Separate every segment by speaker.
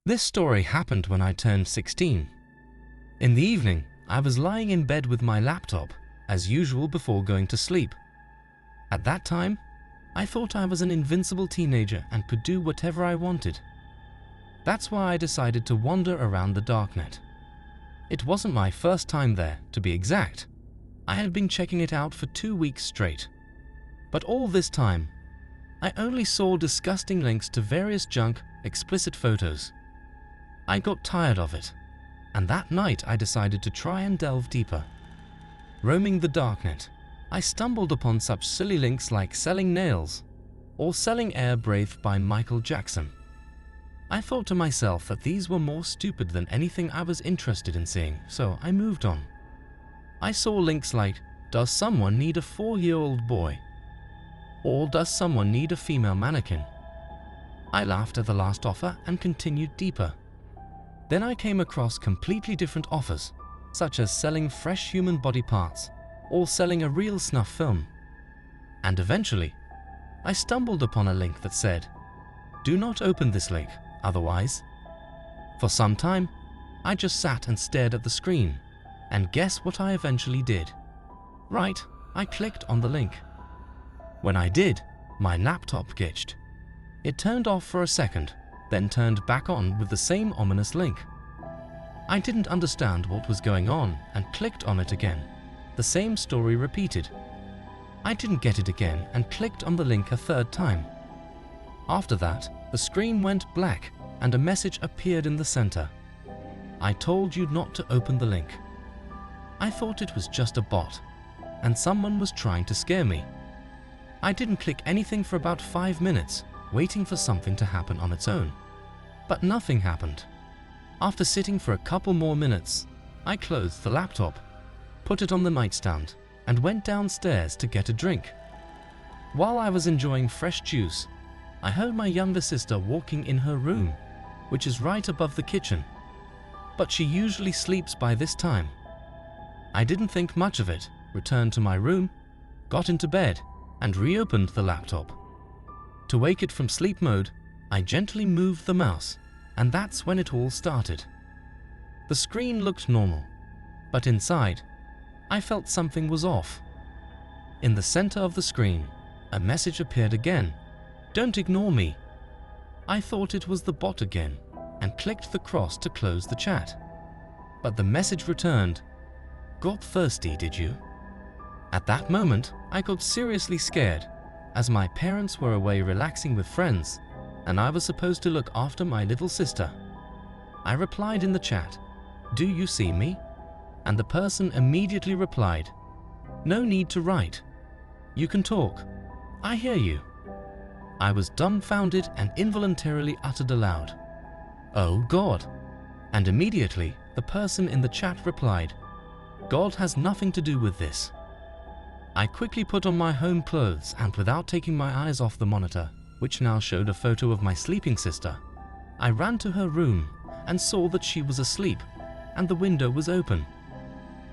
Speaker 1: This story happened when I turned 16. In the evening, I was lying in bed with my laptop, as usual before going to sleep. At that time, I thought I was an invincible teenager and could do whatever I wanted. That's why I decided to wander around the Darknet. It wasn't my first time there, to be exact. I had been checking it out for 2 weeks straight. But all this time, I only saw disgusting links to various junk, explicit photos. I got tired of it, and that night I decided to try and delve deeper. Roaming the Darknet, I stumbled upon such silly links like selling nails or selling air breath by Michael Jackson. I thought to myself that these were more stupid than anything I was interested in seeing, so I moved on. I saw links like, does someone need a 4-year-old boy? Or does someone need a female mannequin? I laughed at the last offer and continued deeper. Then I came across completely different offers, such as selling fresh human body parts or selling a real snuff film. And eventually, I stumbled upon a link that said, do not open this link, otherwise. For some time, I just sat and stared at the screen, and guess what I eventually did? Right, I clicked on the link. When I did, my laptop glitched. It turned off for a second, then turned back on with the same ominous link. I didn't understand what was going on and clicked on it again. The same story repeated. I didn't get it again and clicked on the link a third time. After that, the screen went black and a message appeared in the center. I told you not to open the link. I thought it was just a bot, and someone was trying to scare me. I didn't click anything for about 5 minutes, waiting for something to happen on its own. But nothing happened. After sitting for a couple more minutes, I closed the laptop, put it on the nightstand, and went downstairs to get a drink. While I was enjoying fresh juice, I heard my younger sister walking in her room, which is right above the kitchen. But she usually sleeps by this time. I didn't think much of it, returned to my room, got into bed, and reopened the laptop. To wake it from sleep mode, I gently moved the mouse, and that's when it all started. The screen looked normal, but inside, I felt something was off. In the center of the screen, a message appeared again. Don't ignore me. I thought it was the bot again and clicked the cross to close the chat. But the message returned, got thirsty, did you? At that moment, I got seriously scared, as my parents were away relaxing with friends, and I was supposed to look after my little sister. I replied in the chat, do you see me? And the person immediately replied, no need to write. You can talk. I hear you. I was dumbfounded and involuntarily uttered aloud, oh God. And immediately, the person in the chat replied, God has nothing to do with this. I quickly put on my home clothes and without taking my eyes off the monitor, which now showed a photo of my sleeping sister, I ran to her room and saw that she was asleep and the window was open.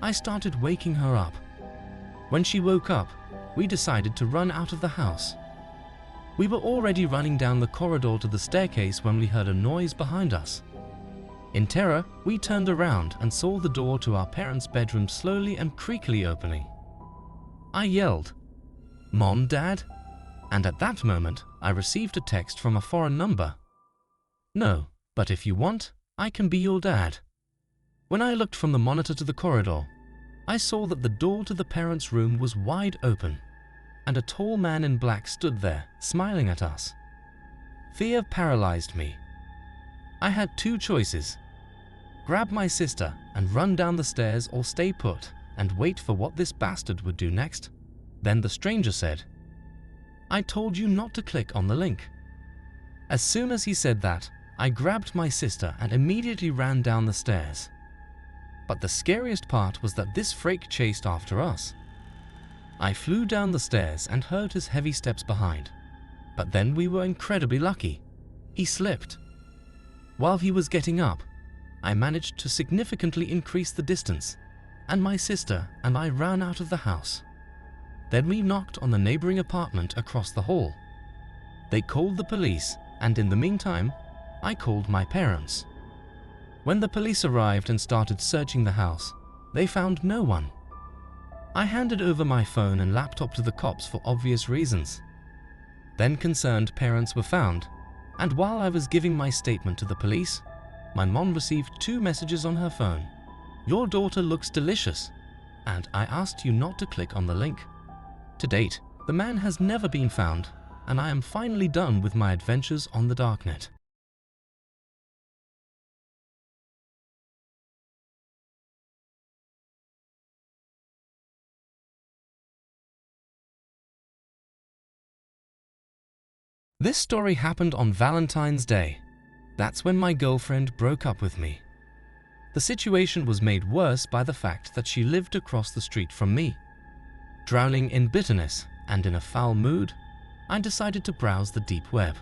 Speaker 1: I started waking her up. When she woke up, we decided to run out of the house. We were already running down the corridor to the staircase when we heard a noise behind us. In terror, we turned around and saw the door to our parents' bedroom slowly and creakily opening. I yelled, Mom, Dad? And at that moment, I received a text from a foreign number. No, but if you want, I can be your dad. When I looked from the monitor to the corridor, I saw that the door to the parents' room was wide open, and a tall man in black stood there, smiling at us. Fear paralyzed me. I had two choices: grab my sister and run down the stairs, or stay put and wait for what this bastard would do next. Then the stranger said, I told you not to click on the link. As soon as he said that, I grabbed my sister and immediately ran down the stairs. But the scariest part was that this freak chased after us. I flew down the stairs and heard his heavy steps behind. But then we were incredibly lucky. He slipped. While he was getting up, I managed to significantly increase the distance, and my sister and I ran out of the house. Then we knocked on the neighboring apartment across the hall. They called the police, and in the meantime, I called my parents. When the police arrived and started searching the house, they found no one. I handed over my phone and laptop to the cops for obvious reasons. Then concerned parents were found, and while I was giving my statement to the police, my mom received 2 messages on her phone. "Your daughter looks delicious," and "I asked you not to click on the link." To date, the man has never been found, and I am finally done with my adventures on the Darknet. This story happened on Valentine's Day. That's when my girlfriend broke up with me. The situation was made worse by the fact that she lived across the street from me. Drowning in bitterness and in a foul mood, I decided to browse the deep web.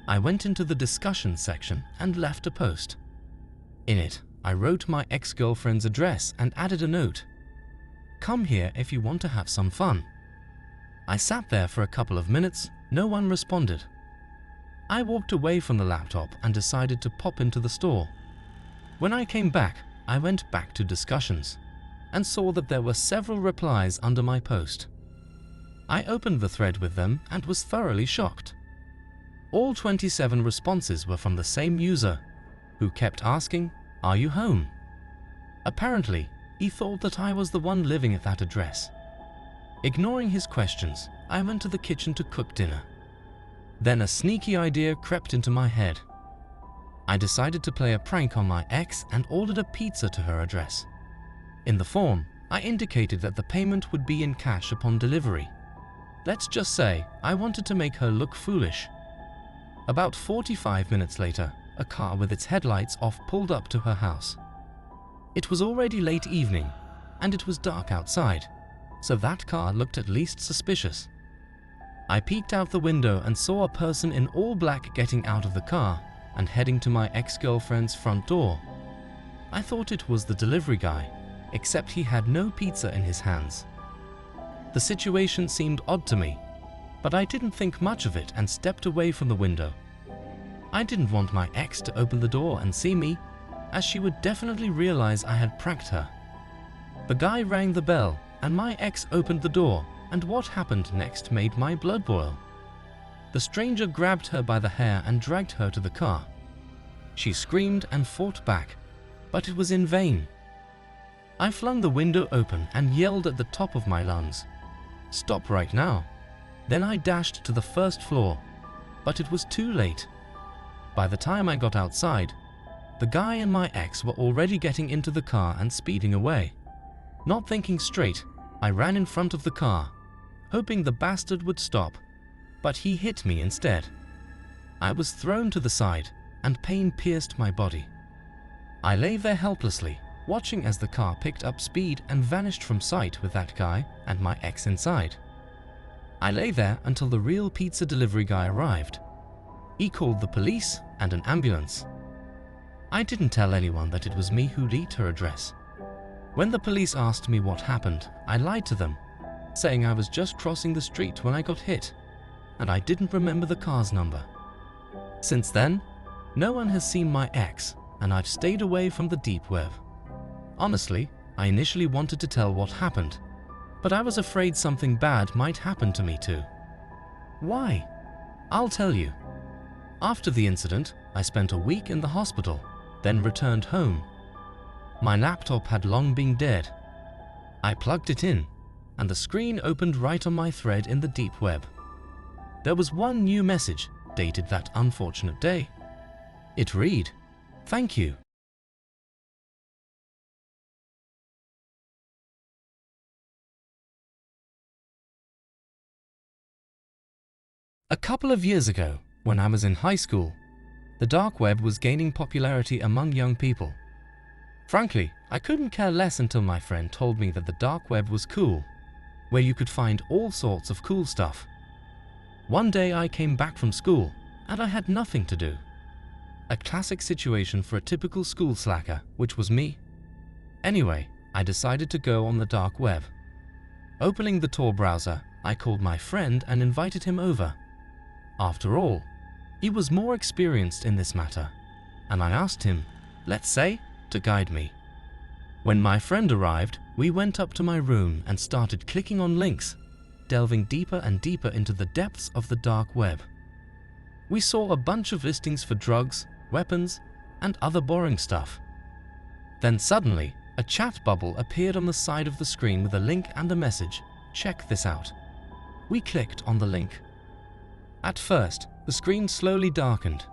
Speaker 1: I went into the discussion section and left a post. In it, I wrote my ex-girlfriend's address and added a note. "Come here if you want to have some fun." I sat there for a couple of minutes. No one responded. I walked away from the laptop and decided to pop into the store. When I came back, I went back to discussions and saw that there were several replies under my post. I opened the thread with them and was thoroughly shocked. All 27 responses were from the same user, who kept asking, "Are you home?" Apparently, he thought that I was the one living at that address. Ignoring his questions, I went to the kitchen to cook dinner. Then a sneaky idea crept into my head. I decided to play a prank on my ex and ordered a pizza to her address. In the form, I indicated that the payment would be in cash upon delivery. Let's just say I wanted to make her look foolish. About 45 minutes later, a car with its headlights off pulled up to her house. It was already late evening, and it was dark outside, so that car looked at least suspicious. I peeked out the window and saw a person in all black getting out of the car and heading to my ex-girlfriend's front door. I thought it was the delivery guy, except he had no pizza in his hands. The situation seemed odd to me, but I didn't think much of it and stepped away from the window. I didn't want my ex to open the door and see me, as she would definitely realize I had pranked her. The guy rang the bell and my ex opened the door, and what happened next made my blood boil. The stranger grabbed her by the hair and dragged her to the car. She screamed and fought back, but it was in vain. I flung the window open and yelled at the top of my lungs, "Stop right now." Then I dashed to the first floor, but it was too late. By the time I got outside, the guy and my ex were already getting into the car and speeding away. Not thinking straight, I ran in front of the car, hoping the bastard would stop, but he hit me instead. I was thrown to the side, and pain pierced my body. I lay there helplessly, watching as the car picked up speed and vanished from sight with that guy and my ex inside. I lay there until the real pizza delivery guy arrived. He called the police and an ambulance. I didn't tell anyone that it was me who leaked her address. When the police asked me what happened, I lied to them, saying I was just crossing the street when I got hit, and I didn't remember the car's number. Since then, no one has seen my ex, and I've stayed away from the deep web. Honestly, I initially wanted to tell what happened, but I was afraid something bad might happen to me too. Why? I'll tell you. After the incident, I spent a week in the hospital, then returned home. My laptop had long been dead. I plugged it in, and the screen opened right on my thread in the deep web. There was one new message, dated that unfortunate day. It read, "Thank you." A couple of years ago, when I was in high school, the dark web was gaining popularity among young people. Frankly, I couldn't care less until my friend told me that the dark web was cool, where you could find all sorts of cool stuff. One day I came back from school, and I had nothing to do. A classic situation for a typical school slacker, which was me. Anyway, I decided to go on the dark web. Opening the Tor browser, I called my friend and invited him over. After all, He was more experienced in this matter, and I asked him, let's say, to guide me. When my friend arrived, we went up to my room and started clicking on links, delving deeper and deeper into the depths of the dark web. We saw a bunch of listings for drugs, weapons, and other boring stuff. Then suddenly, a chat bubble appeared on the side of the screen with a link and a message, "Check this out." We clicked on the link. At first, the screen slowly darkened,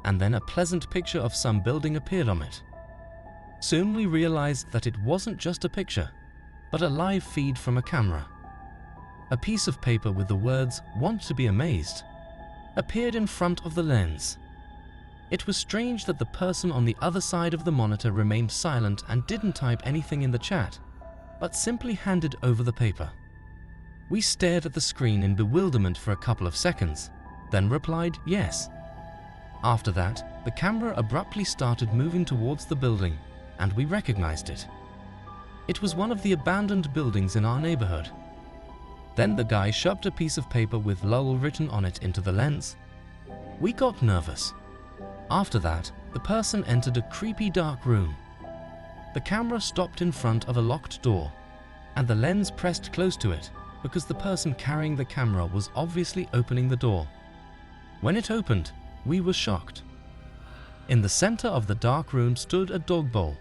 Speaker 1: and then a pleasant picture of some building appeared on it. Soon we realized that it wasn't just a picture, but a live feed from a camera. A piece of paper with the words "Want to be amazed" appeared in front of the lens. It was strange that the person on the other side of the monitor remained silent and didn't type anything in the chat, but simply handed over the paper. We stared at the screen in bewilderment for a couple of seconds, then replied yes. After that, the camera abruptly started moving towards the building, and we recognized it. It was one of the abandoned buildings in our neighborhood. Then the guy shoved a piece of paper with "LOL" written on it into the lens. We got nervous. After that, the person entered a creepy dark room. The camera stopped in front of a locked door, and the lens pressed close to it because the person carrying the camera was obviously opening the door. When it opened, we were shocked. In the center of the dark room stood a dog bowl.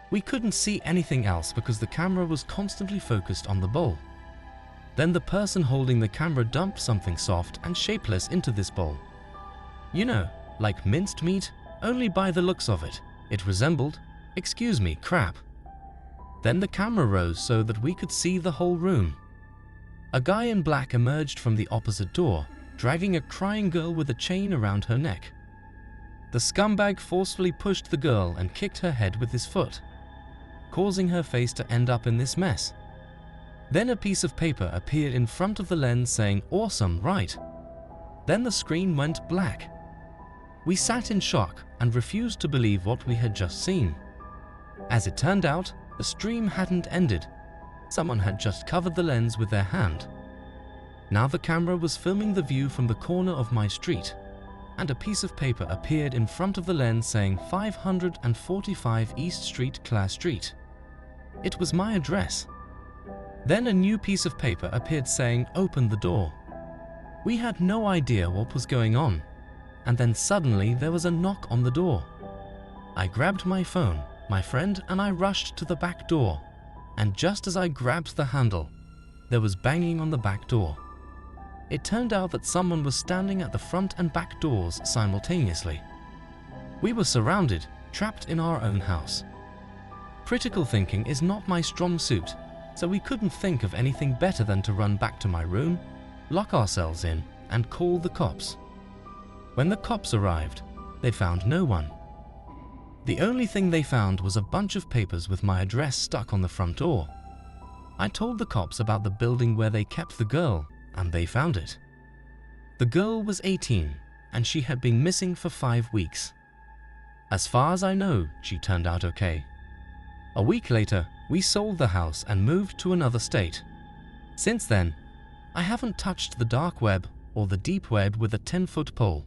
Speaker 1: We couldn't see anything else because the camera was constantly focused on the bowl. Then the person holding the camera dumped something soft and shapeless into this bowl. You know, like minced meat, only by the looks of it, it resembled, excuse me, crap. Then the camera rose so that we could see the whole room. A guy in black emerged from the opposite door, dragging a crying girl with a chain around her neck. The scumbag forcefully pushed the girl and kicked her head with his foot, causing her face to end up in this mess. Then a piece of paper appeared in front of the lens saying "Awesome, right?" Then the screen went black. We sat in shock and refused to believe what we had just seen. As it turned out, the stream hadn't ended. Someone had just covered the lens with their hand. Now the camera was filming the view from the corner of my street, and a piece of paper appeared in front of the lens saying 545 East Street, Class Street. It was my address. Then a new piece of paper appeared saying "Open the door." We had no idea what was going on, and then suddenly there was a knock on the door. I grabbed my phone, my friend and I rushed to the back door, and just as I grabbed the handle, there was banging on the back door. It turned out that someone was standing at the front and back doors simultaneously. We were surrounded, trapped in our own house. Critical thinking is not my strong suit, so we couldn't think of anything better than to run back to my room, lock ourselves in, and call the cops. When the cops arrived, they found no one. The only thing they found was a bunch of papers with my address stuck on the front door. I told the cops about the building where they kept the girl, and they found it. The girl was 18, and she had been missing for 5 weeks. As far as I know, she turned out okay. A week later, we sold the house and moved to another state. Since then, I haven't touched the dark web or the deep web with a 10-foot pole.